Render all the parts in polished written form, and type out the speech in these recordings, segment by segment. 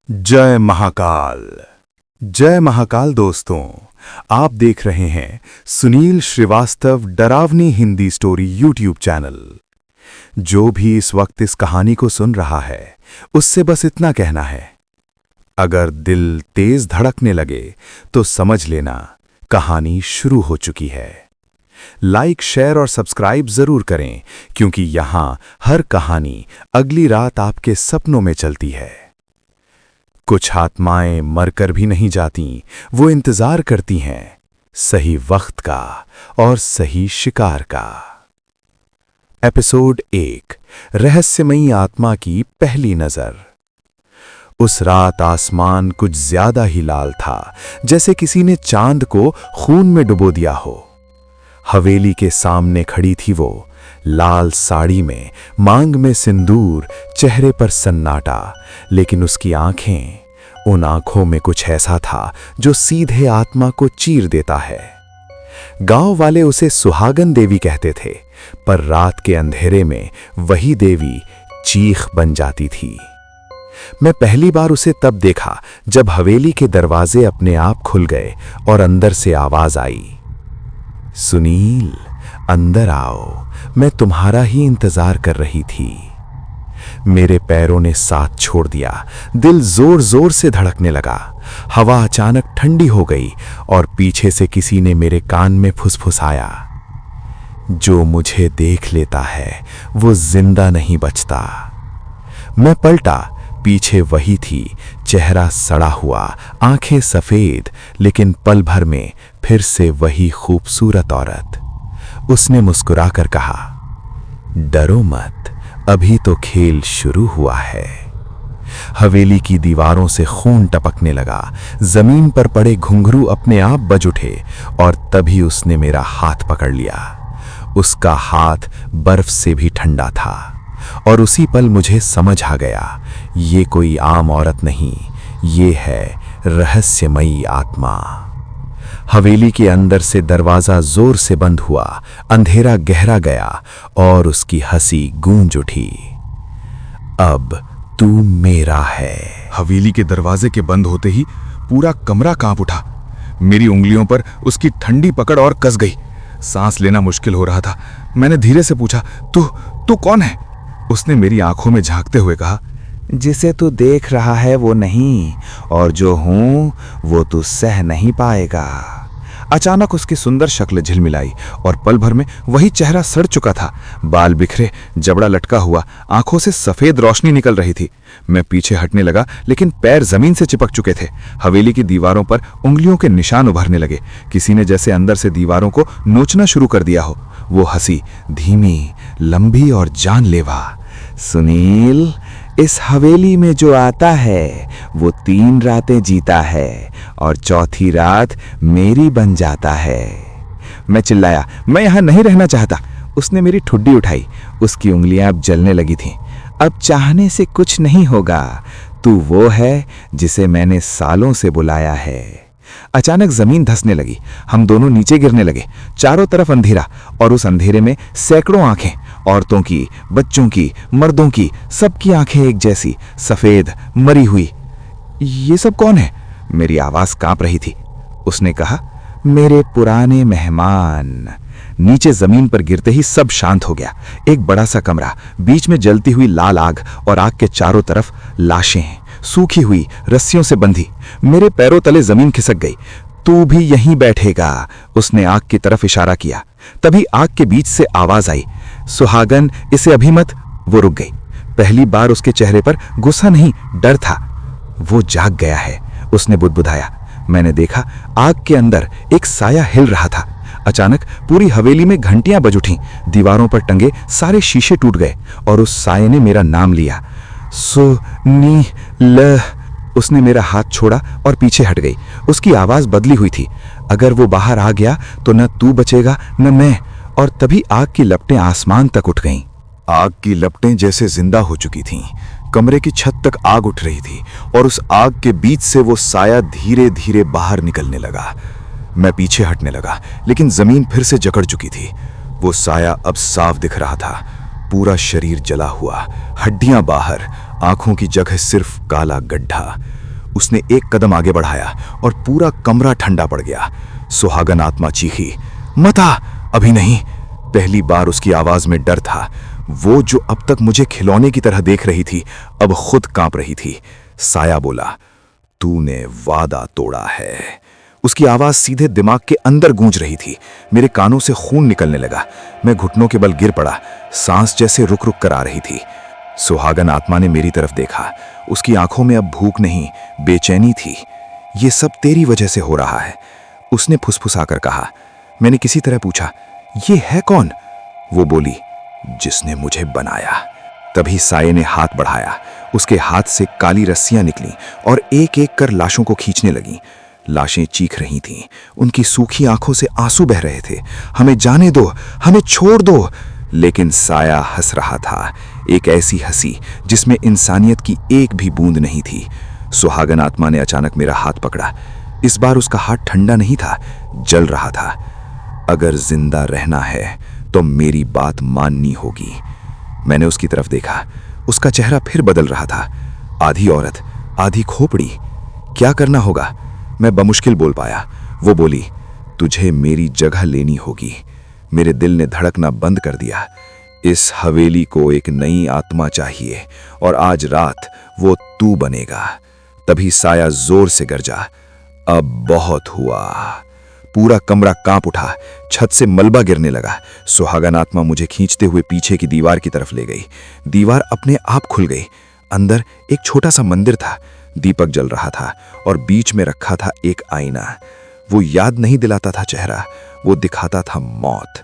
जय महाकाल। जय महाकाल दोस्तों, आप देख रहे हैं सुनील श्रीवास्तव डरावनी हिंदी स्टोरी यूट्यूब चैनल। जो भी इस वक्त इस कहानी को सुन रहा है उससे बस इतना कहना है, अगर दिल तेज धड़कने लगे तो समझ लेना कहानी शुरू हो चुकी है। लाइक, शेयर और सब्सक्राइब जरूर करें, क्योंकि यहां हर कहानी अगली रात आपके सपनों में चलती है। कुछ आत्माएं मरकर भी नहीं जाती, वो इंतजार करती हैं सही वक्त का और सही शिकार का। एपिसोड 1, रहस्यमयी आत्मा की पहली नजर। उस रात आसमान कुछ ज्यादा ही लाल था, जैसे किसी ने चांद को खून में डुबो दिया हो। हवेली के सामने खड़ी थी वो, लाल साड़ी में, मांग में सिंदूर, चेहरे पर सन्नाटा, लेकिन उसकी आंखें, उन आंखों में कुछ ऐसा था जो सीधे आत्मा को चीर देता है। गांव वाले उसे सुहागन देवी कहते थे, पर रात के अंधेरे में वही देवी चीख बन जाती थी। मैं पहली बार उसे तब देखा जब हवेली के दरवाजे अपने आप खुल गए और अंदर से आवाज आई, सुनील, अंदर आओ, मैं तुम्हारा ही इंतजार कर रही थी। मेरे पैरों ने साथ छोड़ दिया, दिल जोर जोर से धड़कने लगा। हवा अचानक ठंडी हो गई और पीछे से किसी ने मेरे कान में फुसफुसाया, जो मुझे देख लेता है वो जिंदा नहीं बचता। मैं पलटा, पीछे वही थी, चेहरा सड़ा हुआ, आंखें सफेद, लेकिन पल भर में फिर से वही खूबसूरत औरत। उसने मुस्कुराकर कहा, डरो मत, अभी तो खेल शुरू हुआ है। हवेली की दीवारों से खून टपकने लगा, जमीन पर पड़े घुंघरू अपने आप बज उठे और तभी उसने मेरा हाथ पकड़ लिया। उसका हाथ बर्फ से भी ठंडा था और उसी पल मुझे समझ आ गया, ये कोई आम औरत नहीं, ये है रहस्यमयी आत्मा। हवेली के अंदर से दरवाजा जोर से बंद हुआ, अंधेरा गहरा गया और उसकी हंसी गूंज उठी, अब तू मेरा है। हवेली के दरवाजे के बंद होते ही पूरा कमरा कांप उठा। मेरी उंगलियों पर उसकी ठंडी पकड़ और कस गई। सांस लेना मुश्किल हो रहा था। मैंने धीरे से पूछा, तू कौन है? उसने मेरी आंखों में झांकते हुए कहा, जिसे तू देख रहा है वो नहीं, और जो हूं वो तू सह नहीं पाएगा। अचानक उसकी सुंदर शक्ल झिलमिलाई और पल भर में वही चेहरा सड़ चुका था। बाल बिखरे, जबड़ा लटका हुआ, आंखों से सफेद रोशनी निकल रही थी। मैं पीछे हटने लगा, लेकिन पैर जमीन से चिपक चुके थे। हवेली की दीवारों पर उंगलियों के निशान उभरने लगे, किसी ने जैसे अंदर से दीवारों को नोचना शुरू कर दिया हो। वो हंसी, धीमी, लंबी और जानलेवा। सुनील, इस हवेली में जो आता है वो 3 रातें जीता है और चौथी रात मेरी बन जाता है। मैं चिल्लाया, मैं यहां नहीं रहना चाहता। उसने मेरी ठुड्डी उठाई, उसकी उंगलियां अब जलने लगी थीं। अब चाहने से कुछ नहीं होगा, तू वो है जिसे मैंने सालों से बुलाया है। अचानक जमीन धंसने लगी, हम दोनों नीचे गिरने लगे। चारों तरफ अंधेरा और उस अंधेरे में सैकड़ों आंखें, औरतों की, बच्चों की, मर्दों की, सबकी आंखें एक जैसी, सफेद, मरी हुई। ये सब कौन है? मेरी आवाज कांप रही थी। उसने कहा, मेरे पुराने मेहमान। नीचे जमीन पर गिरते ही सब शांत हो गया। एक बड़ा सा कमरा, बीच में जलती हुई लाल आग और आग के चारों तरफ लाशें, सूखी हुई, रस्सियों से बंधी। मेरे पैरों तले जमीन खिसक गई। तू भी यहीं बैठेगा, उसने आग की तरफ इशारा किया। तभी आग के बीच से आवाज आई, सुहागन, इसे अभी मत। वो रुक गई। पहली बार उसके चेहरे पर गुस्सा नहीं, डर था। वो जाग गया है, उसने बुदबुदाया। मैंने देखा, आग के अंदर एक साया हिल रहा था। अचानक पूरी हवेली में घंटियां बज उठीं, दीवारों पर टंगे सारे शीशे टूट गए और उस साये ने मेरा नाम लिया, सुनील। उसने मेरा हाथ छोड़ा और पीछे हट गई। उसकी आवाज बदली हुई थी, अगर वो बाहर आ गया तो न तू बचेगा न मैं। और तभी आग की लपटें आसमान तक उठ गईं। आग की लपटें जैसे जिंदा हो चुकी थीं। कमरे की छत तक आग उठ रही थी और उस आग के बीच से वो साया धीरे धीरे बाहर निकलने लगा। मैं पीछे हटने लगा, लेकिन जमीन फिर से जकड़ चुकी थी। वो साया अब साफ दिख रहा था, पूरा शरीर जला हुआ, हड्डियां बाहर, आंखों की जगह सिर्फ काला गड्ढा। उसने एक कदम आगे बढ़ाया और पूरा कमरा ठंडा पड़ गया। सुहागन आत्मा चीखी, मत आ, अभी नहीं। पहली बार उसकी आवाज में डर था। वो जो अब तक मुझे खिलौने की तरह देख रही थी, अब खुद कांप रही थी। साया बोला, तूने वादा तोड़ा है। उसकी आवाज सीधे दिमाग के अंदर गूंज रही थी। मेरे कानों से खून निकलने लगा। मैं घुटनों के बल गिर पड़ा। सांस जैसे रुक रुक कर आ रही थी। सुहागन आत्मा ने मेरी तरफ देखा। उसकी आंखों में अब भूख नहीं, बेचैनी थी। ये सब तेरी वजह से हो रहा है, उसने फुसफुसाकर कहा। मैंने किसी तरह पूछा, ये है कौन? वो बोली, जिसने मुझे बनाया। तभी साये ने हाथ बढ़ाया। उसके हाथ से काली रस्सियां निकलीं और एक एक कर लाशों को खींचने लगीं। लाशें चीख रही थीं। उनकी सूखी आंखों से आंसू बह रहे थे। हमें जाने दो, हमें छोड़ दो। लेकिन साया हंस रहा था, एक ऐसी हंसी जिसमें इंसानियत की एक भी बूंद नहीं थी। सुहागन आत्मा ने अचानक मेरा हाथ पकड़ा। इस बार उसका हाथ ठंडा नहीं था, जल रहा था। अगर जिंदा रहना है तो मेरी बात माननी होगी। मैंने उसकी तरफ देखा। उसका चेहरा फिर बदल रहा था। आधी औरत, आधी खोपड़ी। क्या करना होगा? मैं बमुश्किल बोल पाया। वो बोली, तुझे मेरी जगह लेनी होगी। मेरे दिल ने धड़कना बंद कर दिया। इस हवेली को एक नई आत्मा चाहिए और आज रात वो तू बनेगा। तभी साया जोर से गरजा, अब बहुत हुआ। पूरा कमरा कांप उठा। छत से मलबा गिरने लगा। सुहागन आत्मा मुझे खींचते हुए पीछे की दीवार की तरफ ले गई। दीवार अपने आप खुल गई। अंदर एक छोटा सा मंदिर था। दीपक जल रहा था और बीच में रखा था एक आईना। वो याद नहीं दिलाता था चेहरा, वो दिखाता था मौत।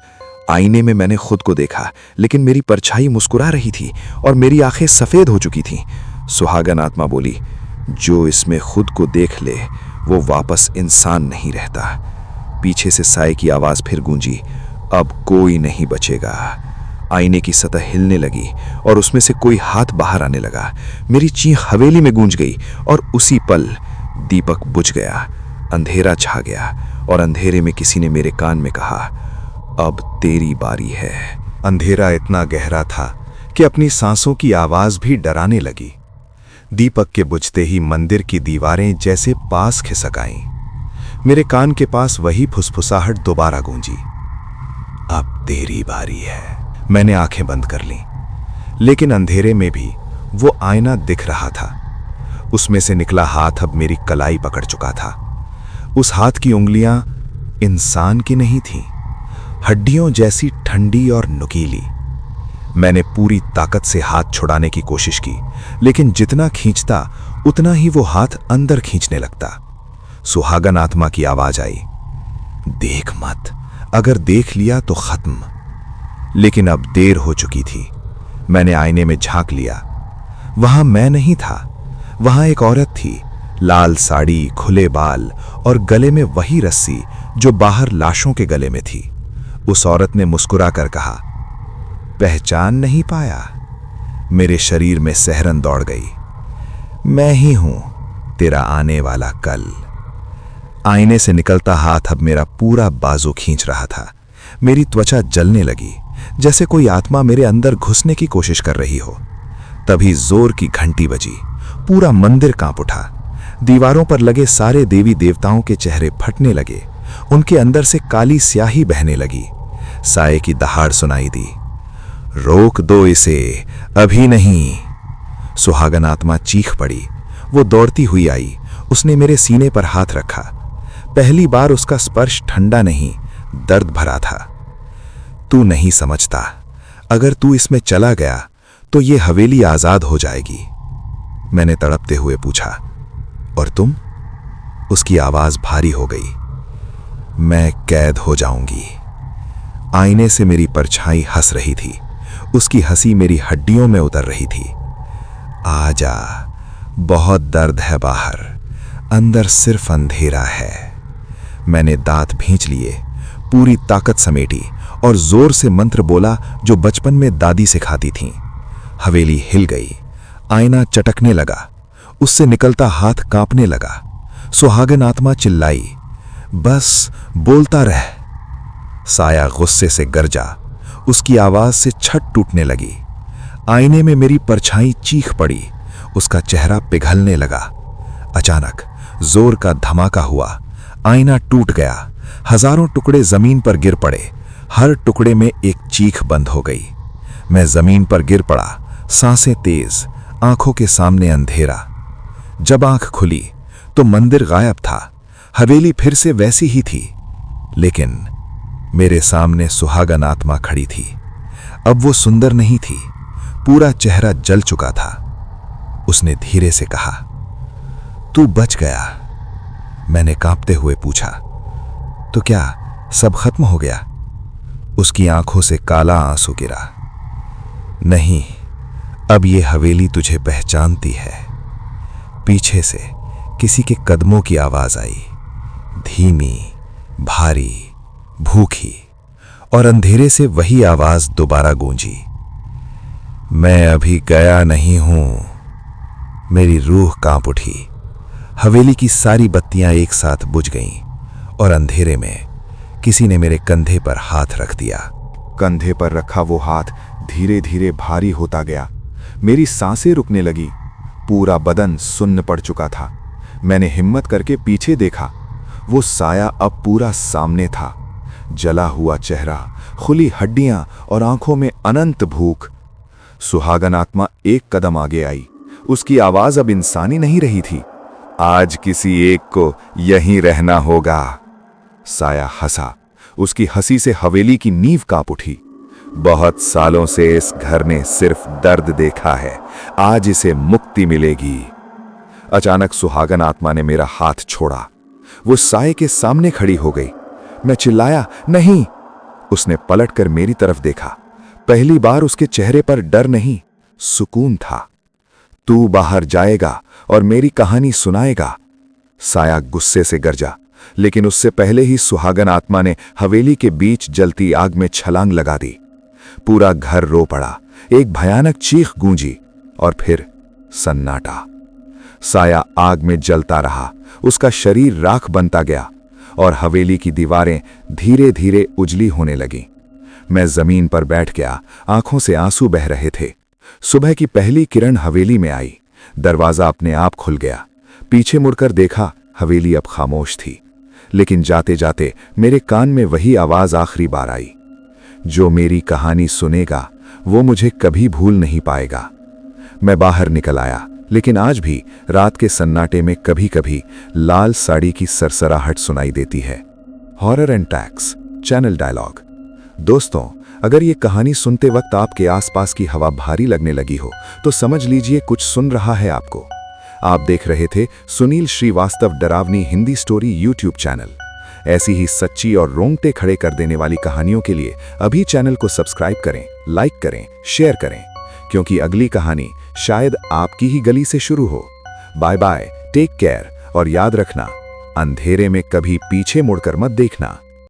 आईने में मैंने खुद को देखा, लेकिन मेरी परछाई मुस्कुरा रही थी और मेरी आंखें सफेद हो चुकी थीं। सुहागन आत्मा बोली, जो इसमें खुद को देख ले वो वापस इंसान नहीं रहता। पीछे से साये की आवाज फिर गूंजी, अब कोई नहीं बचेगा। आईने की सतह हिलने लगी और उसमें से कोई हाथ बाहर आने लगा। मेरी चीख हवेली में गूंज गई और उसी पल दीपक बुझ गया। अंधेरा छा गया और अंधेरे में किसी ने मेरे कान में कहा, अब तेरी बारी है। अंधेरा इतना गहरा था कि अपनी सांसों की आवाज भी डराने लगी। दीपक के बुझते ही मंदिर की दीवारें जैसे पास खिसक आईं। मेरे कान के पास वही फुसफुसाहट दोबारा गूंजी, अब तेरी बारी है। मैंने आंखें बंद कर लीं, लेकिन अंधेरे में भी वो आईना दिख रहा था। उसमें से निकला हाथ अब मेरी कलाई पकड़ चुका था। उस हाथ की उंगलियां इंसान की नहीं थीं, हड्डियों जैसी ठंडी और नुकीली। मैंने पूरी ताकत से हाथ छुड़ाने की कोशिश की, लेकिन जितना खींचता उतना ही वो हाथ अंदर खींचने लगता। सुहागन आत्मा की आवाज आई, देख मत, अगर देख लिया तो खत्म। लेकिन अब देर हो चुकी थी। मैंने आईने में झांक लिया। वहां मैं नहीं था, वहां एक औरत थी, लाल साड़ी, खुले बाल और गले में वही रस्सी जो बाहर लाशों के गले में थी। उस औरत ने मुस्कुराकर कहा, पहचान नहीं पाया? मेरे शरीर में सहरन दौड़ गई। मैं ही हूं तेरा आने वाला कल। आईने से निकलता हाथ अब मेरा पूरा बाजू खींच रहा था। मेरी त्वचा जलने लगी, जैसे कोई आत्मा मेरे अंदर घुसने की कोशिश कर रही हो। तभी जोर की घंटी बजी। पूरा मंदिर कांप उठा। दीवारों पर लगे सारे देवी देवताओं के चेहरे फटने लगे। उनके अंदर से काली स्याही बहने लगी। साये की दहाड़ सुनाई दी, रोक दो इसे, अभी नहीं। सुहागन आत्मा चीख पड़ी। वो दौड़ती हुई आई। उसने मेरे सीने पर हाथ रखा। पहली बार उसका स्पर्श ठंडा नहीं, दर्द भरा था। तू नहीं समझता, अगर तू इसमें चला गया तो ये हवेली आजाद हो जाएगी। मैंने तड़पते हुए पूछा, और तुम? उसकी आवाज भारी हो गई, मैं कैद हो जाऊंगी। आईने से मेरी परछाई हंस रही थी। उसकी हंसी मेरी हड्डियों में उतर रही थी। आजा, बहुत दर्द है बाहर, अंदर सिर्फ अंधेरा है। मैंने दांत भींच लिए, पूरी ताकत समेटी और जोर से मंत्र बोला जो बचपन में दादी सिखाती थीं। हवेली हिल गई। आईना चटकने लगा। उससे निकलता हाथ कांपने लगा। सुहागन आत्मा चिल्लाई, बस बोलता रह। साया गुस्से से गरजा। उसकी आवाज से छत टूटने लगी। आईने में मेरी परछाई चीख पड़ी। उसका चेहरा पिघलने लगा। अचानक जोर का धमाका हुआ, आईना टूट गया, हजारों टुकड़े जमीन पर गिर पड़े। हर टुकड़े में एक चीख बंद हो गई। मैं जमीन पर गिर पड़ा, सांसें तेज, आंखों के सामने अंधेरा। जब आंख खुली तो मंदिर गायब था, हवेली फिर से वैसी ही थी, लेकिन मेरे सामने सुहागन आत्मा खड़ी थी। अब वो सुंदर नहीं थी, पूरा चेहरा जल चुका था। उसने धीरे से कहा, तू बच गया। मैंने कांपते हुए पूछा, तो क्या सब खत्म हो गया? उसकी आंखों से काला आंसू गिरा। नहीं, अब ये हवेली तुझे पहचानती है। पीछे से किसी के कदमों की आवाज आई, धीमी, भारी, भूखी, और अंधेरे से वही आवाज दोबारा गूंजी, मैं अभी गया नहीं हूं। मेरी रूह कांप उठी। हवेली की सारी बत्तियां एक साथ बुझ गईं और अंधेरे में किसी ने मेरे कंधे पर हाथ रख दिया। कंधे पर रखा वो हाथ धीरे धीरे भारी होता गया। मेरी सांसें रुकने लगी, पूरा बदन सुन्न पड़ चुका था। मैंने हिम्मत करके पीछे देखा। वो साया अब पूरा सामने था, जला हुआ चेहरा, खुली हड्डियां और आंखों में अनंत भूख। सुहागन आत्मा एक कदम आगे आई। उसकी आवाज अब इंसानी नहीं रही थी, आज किसी एक को यहीं रहना होगा। साया हंसा। उसकी हंसी से हवेली की नींव कांप उठी। बहुत सालों से इस घर ने सिर्फ दर्द देखा है, आज इसे मुक्ति मिलेगी। अचानक सुहागन आत्मा ने मेरा हाथ छोड़ा। वो साये के सामने खड़ी हो गई। मैं चिल्लाया, नहीं। उसने पलटकर मेरी तरफ देखा। पहली बार उसके चेहरे पर डर नहीं, सुकून था। तू बाहर जाएगा और मेरी कहानी सुनाएगा। साया गुस्से से गरजा, लेकिन उससे पहले ही सुहागन आत्मा ने हवेली के बीच जलती आग में छलांग लगा दी। पूरा घर रो पड़ा। एक भयानक चीख गूंजी और फिर सन्नाटा। साया आग में जलता रहा, उसका शरीर राख बनता गया और हवेली की दीवारें धीरे धीरे उजली होने लगीं। मैं जमीन पर बैठ गया, आंखों से आंसू बह रहे थे। सुबह की पहली किरण हवेली में आई। दरवाजा अपने आप खुल गया। पीछे मुड़कर देखा, हवेली अब खामोश थी, लेकिन जाते जाते मेरे कान में वही आवाज आखिरी बार आई, जो मेरी कहानी सुनेगा वो मुझे कभी भूल नहीं पाएगा। मैं बाहर निकल आया, लेकिन आज भी रात के सन्नाटे में कभी कभी लाल साड़ी की सरसराहट सुनाई देती है। Horror and tax channel dialogue. दोस्तों, अगर ये कहानी सुनते वक्त आपके आसपास की हवा भारी लगने लगी हो तो समझ लीजिए कुछ सुन रहा है आपको। आप देख रहे थे सुनील श्रीवास्तव डरावनी हिंदी स्टोरी यूट्यूब चैनल। ऐसी ही सच्ची और रोंगटे खड़े कर देने वाली कहानियों के लिए अभी चैनल को सब्सक्राइब करें, लाइक करें, शेयर करें, क्योंकि अगली कहानी शायद आपकी ही गली से शुरू हो। बाय बाय, टेक केयर और याद रखना, अंधेरे में कभी पीछे मुड़कर मत देखना।